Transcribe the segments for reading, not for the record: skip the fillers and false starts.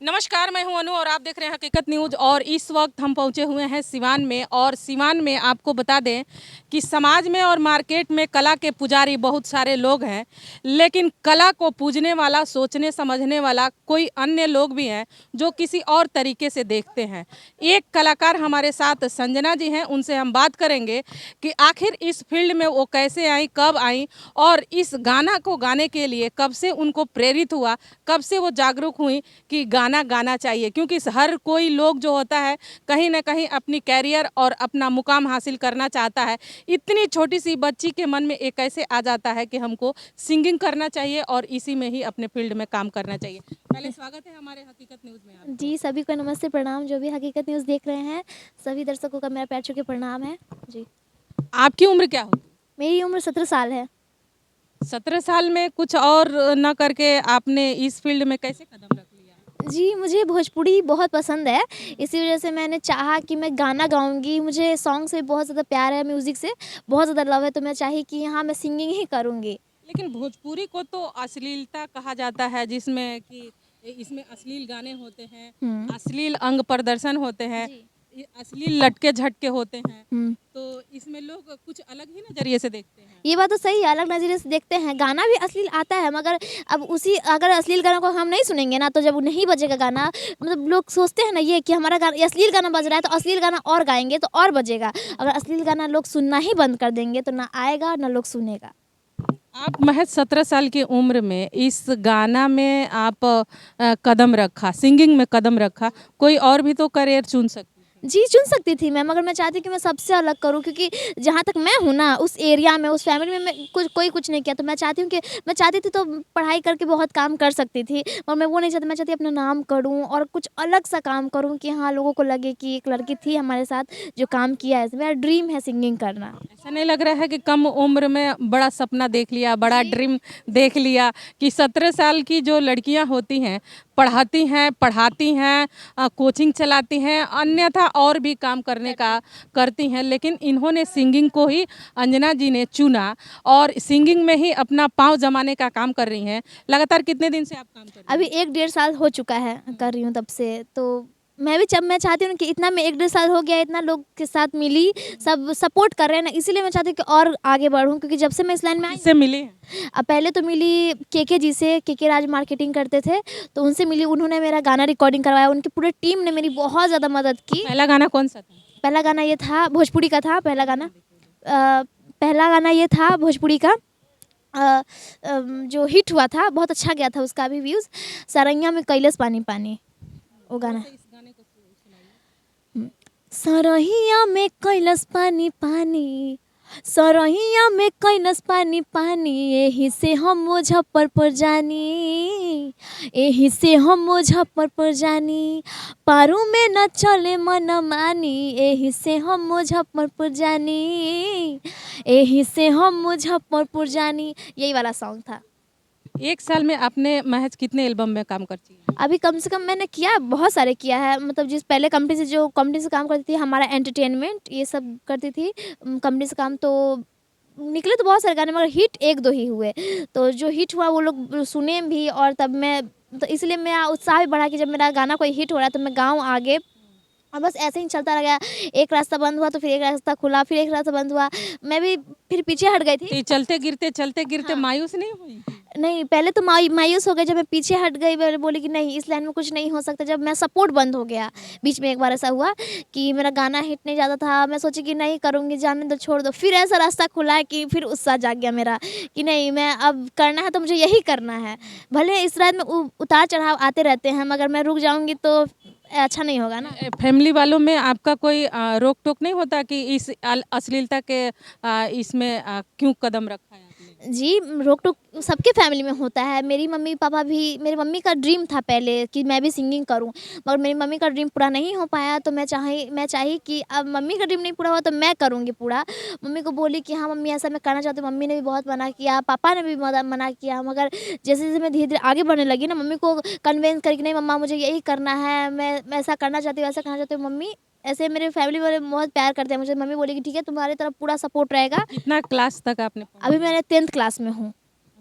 नमस्कार, मैं हूं अनु और आप देख रहे हैं हकीकत न्यूज़। और इस वक्त हम पहुंचे हुए हैं सिवान में। और सिवान में आपको बता दें कि समाज में और मार्केट में कला के पुजारी बहुत सारे लोग हैं, लेकिन कला को पूजने वाला, सोचने समझने वाला कोई अन्य लोग भी हैं जो किसी और तरीके से देखते हैं। एक कलाकार हमारे साथ संजना जी हैं, उनसे हम बात करेंगे कि आखिर इस फील्ड में वो कैसे आई, कब आई और इस गाना को गाने के लिए कब से उनको प्रेरित हुआ, कब से वो जागरूक हुई कि गाना गाना चाहिए। क्योंकि हर कोई लोग जो होता है कहीं ना कहीं अपनी कैरियर और अपना मुकाम हासिल करना चाहता है। इतनी छोटी सी बच्ची के मन में एक ऐसे आ जाता है कि हमको सिंगिंग करना चाहिए और इसी में ही अपने फील्ड में काम करना चाहिए। पहले स्वागत है हमारे हकीकत न्यूज़ में आपका। जी, सभी को नमस्ते, प्रणाम। जो भी हकीकत न्यूज़ देख रहे हैं, सभी दर्शकों का मेरा पैर छू के प्रणाम है। जी, आपकी उम्र क्या होती मेरी उम्र 17 साल है। है? 17 साल में कुछ और न करके आपने इस फील्ड में कैसे कदम रख लिया? जी, मुझे भोजपुरी बहुत पसंद है, इसी वजह से मैंने चाहा कि मैं गाना गाऊँगी। मुझे सॉन्ग से बहुत ज़्यादा प्यार है, म्यूज़िक से बहुत ज़्यादा लव है, तो मैं चाही कि हाँ, मैं सिंगिंग ही करूँगी। लेकिन भोजपुरी को तो अश्लीलता कहा जाता है, जिसमें कि इसमें अश्लील गाने होते हैं, हुँ, अश्लील अंग प्रदर्शन होते हैं, जी। ये अश्लील लटके झटके होते हैं। हुँ। तो इसमें लोग कुछ अलग ही नज़रिए से देखते हैं। ये बात तो सही है, अलग नज़रिए से देखते हैं। गाना भी अश्लील आता है, मगर अब उसी अगर अश्लील गाना को हम नहीं सुनेंगे ना, तो जब वो नहीं बजेगा गाना, मतलब लोग सोचते हैं ना ये कि हमारा गाना, ये अश्लील गाना बज रहा है तो अश्लील गाना और गाएँगे तो और बजेगा। अगर अश्लील गाना लोग सुनना ही बंद कर देंगे तो ना आएगा ना लोग सुनेगा। आप महज 17 साल की उम्र में इस गाना में आप कदम रखा, सिंगिंग में कदम रखा, कोई और भी तो करियर चुन सकती थी। जी, चुन सकती थी मैं, मगर मैं चाहती कि मैं सबसे अलग करूँ, क्योंकि जहाँ तक मैं हूँ ना, उस एरिया में, उस फैमिली में मैं कोई कुछ नहीं किया, तो मैं चाहती हूँ कि मैं चाहती थी तो पढ़ाई करके बहुत काम कर सकती थी, और मैं वो नहीं चाहती। मैं चाहती अपना नाम करूँ और कुछ अलग-सा काम करूँ कि हाँ, लोगों को लगे कि एक लड़की थी हमारे साथ जो काम किया है। मेरा ड्रीम है सिंगिंग करना। ऐसा नहीं लग रहा है कि कम उम्र में बड़ा सपना देख लिया, बड़ा जी। ड्रीम देख लिया कि 17 साल की जो लड़कियां होती हैं, पढ़ाती हैं, पढ़ाती हैं, कोचिंग चलाती हैं, अन्यथा और भी काम करने का करती हैं, लेकिन इन्होंने सिंगिंग को ही, अंजना जी ने चुना और सिंगिंग में ही अपना पाँव जमाने का काम कर रही हैं। लगातार कितने दिन से आप काम कर रही अभी हैं? 1 डेढ़ साल हो चुका है, कर रही हूँ तब से। तो मैं भी, जब मैं चाहती हूँ कि इतना, मैं 1 डेढ़ साल हो गया, इतना लोग के साथ मिली, सब सपोर्ट कर रहे हैं ना, इसीलिए मैं चाहती हूँ कि और आगे बढ़ूँ, क्योंकि जब से मैं इस लाइन में आई किससे मिली हैं? पहले तो मिली केके जी से। केके राज मार्केटिंग करते थे, तो उनसे मिली। उन्होंने मेरा गाना रिकॉर्डिंग करवाया, उनकी पूरी टीम ने मेरी बहुत ज़्यादा मदद की। पहला गाना कौन सा था? पहला गाना ये था, भोजपुरी का था पहला गाना। पहला गाना ये था भोजपुरी का, जो हिट हुआ था, बहुत अच्छा गया था उसका भी व्यूज़, सरैया में कैलस पानी पानी, वो जोर गाना। से इस गाने को सुनाइए। हुँ। सरहिया में कैलस पानी पानी, सरहिया में कैलस पानी पानी, एही से हम मुजफ्फरपुर जानी, एही से हम मुजफ्फरपुर जानी, पारू में न चले मनमानी, एही से हम मुजफ्फरपुर जानी, एही से हम मुजफ्फरपुर जानी। यही वाला सॉन्ग था। 1 साल में आपने महज कितने एल्बम में काम करती हैं? अभी कम से कम मैंने किया, बहुत सारे किया है। मतलब जिस पहले कंपनी से, जो कंपनी से काम करती थी, हमारा एंटरटेनमेंट ये सब करती थी, कंपनी से काम, तो निकले तो बहुत सारे गाने, मगर हिट 1-2 ही हुए। तो जो हिट हुआ वो लोग सुने भी, और तब मैं, तो इसलिए मेरा उत्साह भी बढ़ा कि जब मेरा गाना कोई हिट हो रहा है तो मैं गाऊँ आगे। और बस ऐसे ही चलता रह गया। एक रास्ता बंद हुआ तो फिर एक रास्ता खुला, फिर एक रास्ता बंद हुआ। मैं भी फिर पीछे हट गई थी। तो ये चलते गिरते हाँ। मायूस नहीं हुई? नहीं, पहले तो मायूस हो गए, जब मैं पीछे हट गई, मैं बोली कि नहीं, इस लाइन में कुछ नहीं हो सकता। जब मैं सपोर्ट बंद हो गया, बीच में एक बार ऐसा हुआ कि मेरा गाना हिट नहीं जाता था, मैं सोची कि नहीं करूँगी, जाने दो, छोड़ दो। फिर ऐसा रास्ता खुला कि फिर उत्साह जाग गया मेरा कि नहीं, मैं अब करना है तो मुझे यही करना है। भले इस रात में उतार-चढ़ाव आते रहते हैं, मगर मैं रुक जाऊँगी तो अच्छा नहीं होगा ना। फैमिली वालों में आपका कोई रोक टोक नहीं होता कि इस अश्लीलता के इसमें क्यों कदम रखा है आपने? जी, रोक-टोक सबके फैमिली में होता है। मेरी मम्मी-पापा भी, मेरी मम्मी का ड्रीम था पहले कि मैं भी सिंगिंग करूँ, मगर मेरी मम्मी का ड्रीम पूरा नहीं हो पाया, तो मैं चाही कि अब मम्मी का ड्रीम नहीं पूरा हुआ तो मैं करूँगी पूरा। मम्मी को बोली कि हाँ, मम्मी ऐसा मैं करना चाहती हूँ। मम्मी ने भी बहुत मना किया, पापा ने भी मना किया, मगर जैसे-जैसे मैं धीरे-धीरे आगे बढ़ने लगी ना, मम्मी को कन्विंस करके, नहीं मम्मा मुझे यही करना है, मैं ऐसा करना चाहती हूँ, वैसा करना चाहती हूँ। मम्मी ऐसे, मेरे फैमिली वाले बहुत प्यार करते हैं मुझे। मम्मी बोली कि ठीक है, तुम्हारी तरफ पूरा सपोर्ट रहेगा। कितना क्लास तक आपने पढ़ा अभी है? मैं 10th क्लास में हूँ।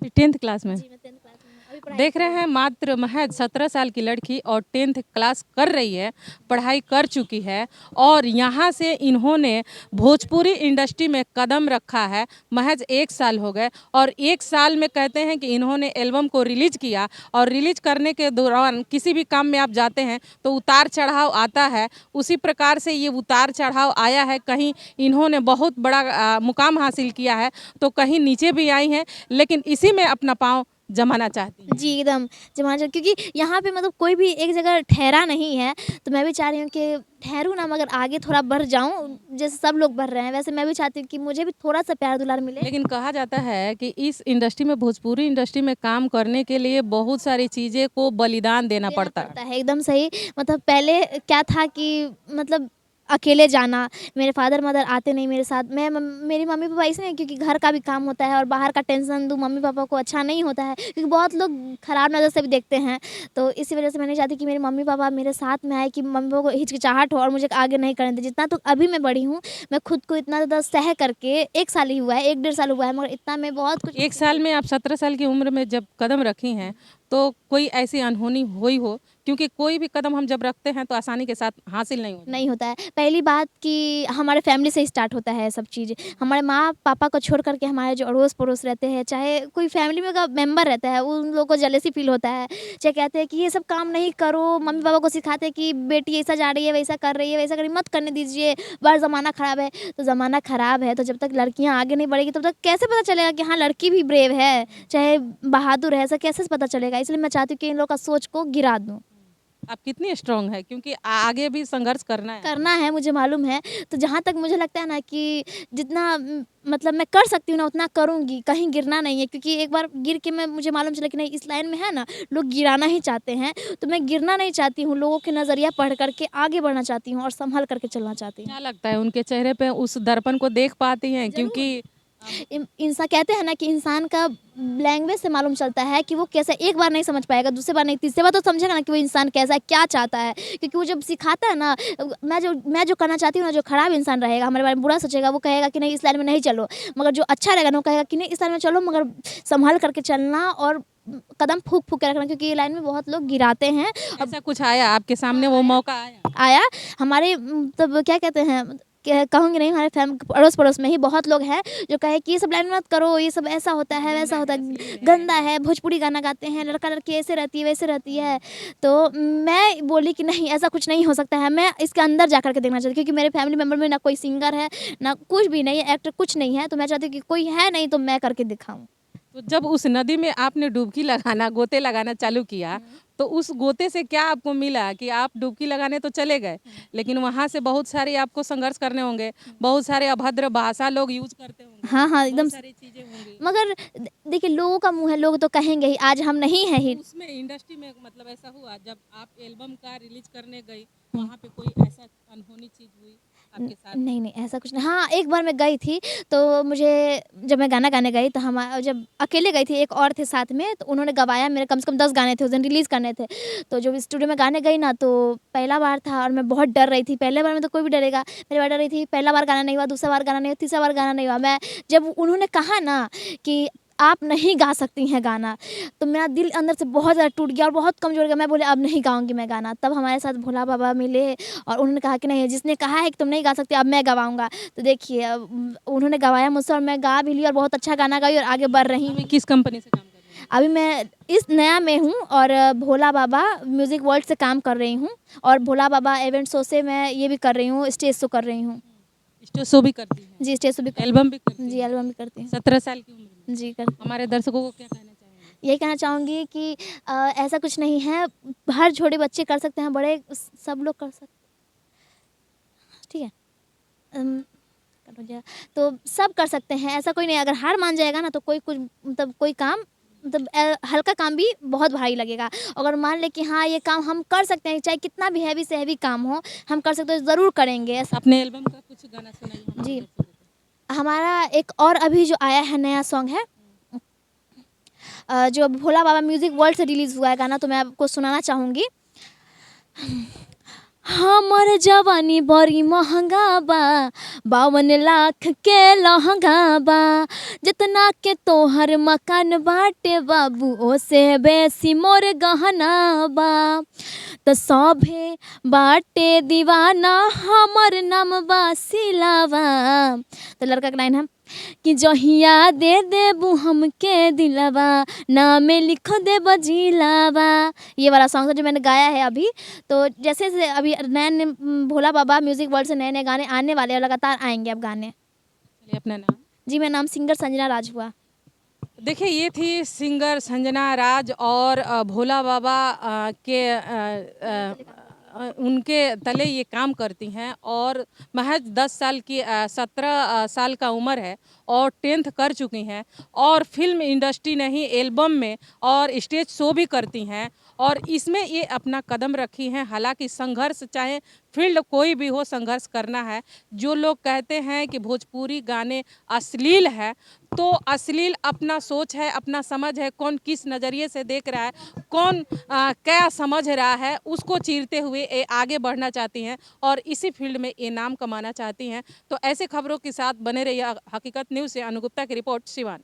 अभी 10th क्लास में? जी, मैं 10th क्लास में हूँ। अभी देख रहे हैं मात्र महज 17 साल की लड़की और 10th क्लास कर रही है, पढ़ाई कर चुकी है और यहाँ से इन्होंने भोजपुरी इंडस्ट्री में कदम रखा है। महज 1 साल हो गए और 1 साल में कहते हैं कि इन्होंने एल्बम को रिलीज किया और रिलीज करने के दौरान किसी भी काम में आप जाते हैं तो उतार चढ़ाव आता है। उसी प्रकार से ये उतार चढ़ाव आया है। कहीं इन्होंने बहुत बड़ा मुकाम हासिल किया है तो कहीं नीचे भी आई हैं, लेकिन इसी में अपना पाँव जमाना चाहती हैं। जी, एकदम जमाना चाहिए क्योंकि यहाँ पे मतलब कोई भी एक जगह ठहरा नहीं है, तो मैं भी चाह रही हूँ कि ठहरूँ ना मगर आगे थोड़ा बढ़ जाऊँ, जैसे सब लोग बढ़ रहे हैं, वैसे मैं भी चाहती हूँ कि मुझे भी थोड़ा-सा प्यार दुलार मिले। लेकिन कहा जाता है कि इस इंडस्ट्री में, भोजपुरी इंडस्ट्री में काम करने के लिए बहुत सारी चीज़ें को बलिदान देना देना पड़ता है। पड़ता है, एकदम सही। मतलब पहले क्या था कि मतलब अकेले जाना, मेरे फादर मदर आते नहीं मेरे साथ, मेरी मम्मी पापा इसलिए क्योंकि घर का भी काम होता है और बाहर का टेंशन दूँ मम्मी पापा को अच्छा नहीं होता है, क्योंकि बहुत लोग खराब नज़र से भी देखते हैं। तो इसी वजह से मैं नहीं चाहती कि मेरे मम्मी पापा मेरे साथ में आए कि मम्मी पापा को हिचकिचाहट हो और मुझे आगे नहीं करने दें। जितना तो अभी मैं बड़ी हूँ, मैं खुद को इतना ज़्यादा सह करके 1 साल ही हुआ है, 1 डेढ़ साल हुआ है, मगर इतना मैं बहुत कुछ 1 साल में आप 17 साल की उम्र में जब कदम रखी हैं, तो कोई ऐसी अनहोनी हुई हो? क्योंकि कोई भी कदम हम जब रखते हैं तो आसानी के साथ हासिल नहीं होता। नहीं होता है। पहली बात कि हमारे फैमिली से ही स्टार्ट होता है सब चीज़। हमारे माँ-पापा को छोड़ कर के हमारे जो अड़ोस-पड़ोस रहते हैं, चाहे कोई फैमिली में का मेंबर रहता है, उन लोगों को जेलसी फ़ील होता है। चाहे कहते हैं कि ये सब काम नहीं करो, मम्मी-पापा को सिखाते हैं कि बेटी ऐसा जा रही है, वैसा कर रही है, वैसा कर रही है, मत करने दीजिए, बाहर ज़माना ख़राब है। तो ज़माना ख़राब है, तो जब तक लड़कियाँ आगे नहीं बढ़ेगी, तब तक कैसे पता चलेगा कि हाँ, लड़की भी ब्रेव है, चाहे बहादुर है, ऐसा कैसे पता चलेगा? इसलिए मैं चाहती हूँ कि इन लोग का सोच को गिरा दूँ। आप कितनी स्ट्रांग है, क्योंकि आगे भी संघर्ष करना है। करना है, मुझे मालूम है। तो जहाँ तक मुझे लगता है ना कि जितना मतलब मैं कर सकती हूँ ना उतना करूँगी, कहीं गिरना नहीं है, क्योंकि एक बार गिर के मैं मुझे मालूम चला कि नहीं इस लाइन में है ना, लोग गिराना ही चाहते हैं, तो मैं गिरना नहीं चाहती हूँ, लोगों के नज़रिया पढ़ कर के आगे बढ़ना चाहती हूँ और सँभल करके चलना चाहती हूँ। क्या लगता है उनके चेहरे पे उस दर्पण को देख पाती हैं? क्योंकि इंसान कहते हैं ना कि इंसान का लैंग्वेज से मालूम चलता है कि वो कैसा, एक बार नहीं समझ पाएगा, दूसरी बार नहीं, तीसरी बार तो समझेगा ना कि वो इंसान कैसा है, क्या चाहता है, क्योंकि वो जब सिखाता है ना, मैं जो करना चाहती हूँ ना, जो खराब इंसान रहेगा हमारे बारे में बुरा सोचेगा, वो कहेगा कि नहीं इस लाइन में नहीं चलो, मगर जो अच्छा रहेगा ना वो कहेगा कि नहीं इस लाइन में चलो, मगर संभल करके चलना और कदम फूक फूक के रखना, क्योंकि ये लाइन में बहुत लोग गिराते हैं। ऐसा कुछ आया आपके सामने, वो मौका आया? आया हमारे तब क्या कहते हैं, कहूँगी नहीं, हमारे अड़ोस पड़ोस में ही बहुत लोग हैं जो कहे कि ये सब लाइन मत करो, ये सब ऐसा होता है वैसा होता है, गंदा है, भोजपुरी गाना गाते हैं, लड़का लड़की ऐसे रहती है वैसे रहती है। तो मैं बोली कि नहीं ऐसा कुछ नहीं हो सकता है, मैं इसके अंदर जा कर के देखना चाहती हूँ, क्योंकि मेरे फैमिली मेम्बर में ना कोई सिंगर है, ना कुछ भी नहीं है, एक्टर कुछ नहीं है, तो मैं चाहती हूँ कि कोई है नहीं तो मैं करके दिखाऊँ। तो जब उस नदी में आपने डुबकी लगाना, गोते लगाना चालू किया, तो उस गोते से क्या आपको मिला कि आप डुबकी लगाने तो चले गए, लेकिन वहाँ से बहुत सारे आपको संघर्ष करने होंगे, बहुत सारे अभद्र भाषा लोग यूज़ करते होंगे, हाँ, हाँ, एकदम। बहुत सारी चीज़ें होंगी। मगर देखिए लोगों का मुँह है, लोग तो कहेंगे ही, आज हम नहीं हैं ही। उसमें इंडस्ट्री में मतलब ऐसा हुआ जब आप एल्बम का रिलीज करने गई, वहाँ पे कोई ऐसा अनहोनी चीज़ हुई आपके साथ? नहीं, नहीं, ऐसा कुछ नहीं। हाँ, एक बार मैं गई थी, तो मुझे जब मैं गाना गाने गई, तो जब अकेले गई थी, एक और थे साथ में, तो उन्होंने गवाया, मेरे कम से कम 10 गाने थे, उस दिन रिलीज़ करने थे। तो जब स्टूडियो में गाने गई ना, तो पहला बार था और मैं बहुत डर रही थी। पहले बार में तो कोई भी डरेगा, पहली बार डर रही थी, पहला बार गाना नहीं हुआ, दूसरा बार गाना नहीं हुआ, तीसरा बार गाना नहीं हुआ। मैं जब उन्होंने कहा ना कि आप नहीं गा सकती हैं गाना, तो मेरा दिल अंदर से बहुत ज़्यादा टूट गया और बहुत कमज़ोर हो गया। मैं बोली अब नहीं गाऊँगी मैं गाना। तब हमारे साथ भोला बाबा मिले और उन्होंने कहा कि नहीं जिसने कहा है कि तुम नहीं गा सकती, अब मैं गवाऊँगा। तो देखिए अब उन्होंने गवाया मुझसे और मैं गा भी ली और बहुत अच्छा गाना गाई और आगे बढ़ रही हूँ। अभी किस कंपनी से काम कर रही हैं? अभी मैं इस नया में हूँ और भोला बाबा म्यूज़िक वर्ल्ड से काम कर रही हूँ और भोला बाबा इवेंट शो से मैं ये भी कर रही हूँ, स्टेज शो कर रही हूँ। स्टेज शो भी करती हैं? जी, स्टेज शो भी एल्बम भी करती जी, हैं? एल्बम भी करती हूँ। 17 साल की उम्र में? जी, करती हूँ। हमारे दर्शकों को क्या कहना चाहेंगे? यही कहना चाहूँगी कि ऐसा कुछ नहीं है, हर छोटे बच्चे कर सकते हैं, बड़े सब लोग कर सकते हैं, ठीक है? कट हो जाएगा। तो सब कर सकते हैं, ऐसा कोई नहीं, अगर हार मान जाएगा ना तो कोई कुछ मतलब कोई काम मतलब हल्का काम भी बहुत भारी लगेगा। अगर मान ले कि हाँ, ये काम हम कर सकते हैं, चाहे कितना भी हैवी से हैवी काम हो, हम कर सकते हैं, ज़रूर करेंगे ऐसा। अपने एल्बम का कुछ गाना सुनाइए हमारे जी, दर्शकों को। हमारा एक और अभी जो आया है नया सॉन्ग है, जो भोला बाबा म्यूज़िक वर्ल्ड से रिलीज़ हुआ है गाना, तो मैं आपको सुनाना चाहूँगी। हमर जवानी बड़ी महंगा बा, 52 लाख के लहंगा बा, जितना के तोहर मकान बाटे बाबू ओसे बेसी मोर गहना बा, तो सभे बाटे दीवाना हमर नाम बा सिलावा। तो लड़का का लाइन है कि जहिया दे देबू हमके दिलावा, नाम लिख दे बजिलावा। ये वाला सॉन्ग है जो मैंने गाया है अभी। तो जैसे जैसे अभी नए नए भोला बाबा म्यूजिक वर्ल्ड से नए नए गाने आने वाले हैं, लगातार आएंगे अब गाने। चलिए, अपना नाम। जी मेरा नाम सिंगर संजना राज हुआ। देखिए, ये थी सिंगर संजना राज और भोला बाबा उनके तले ये काम करती हैं और महज 10 साल की 17 साल का उम्र है और 10th कर चुकी हैं और फिल्म इंडस्ट्री नहीं, एल्बम में और स्टेज शो भी करती हैं और इसमें ये अपना कदम रखी हैं। हालांकि संघर्ष, चाहे फील्ड कोई भी हो, संघर्ष करना है। जो लोग कहते हैं कि भोजपुरी गाने अश्लील है, तो अश्लील अपना सोच है, अपना समझ है, कौन किस नज़रिए से देख रहा है, कौन क्या समझ रहा है, उसको चीरते हुए ये आगे बढ़ना चाहती हैं और इसी फील्ड में ये नाम कमाना चाहती हैं। तो ऐसे खबरों के साथ बने रहिए। हकीकत न्यूज़ से अनु गुप्ता की रिपोर्ट, सिवान।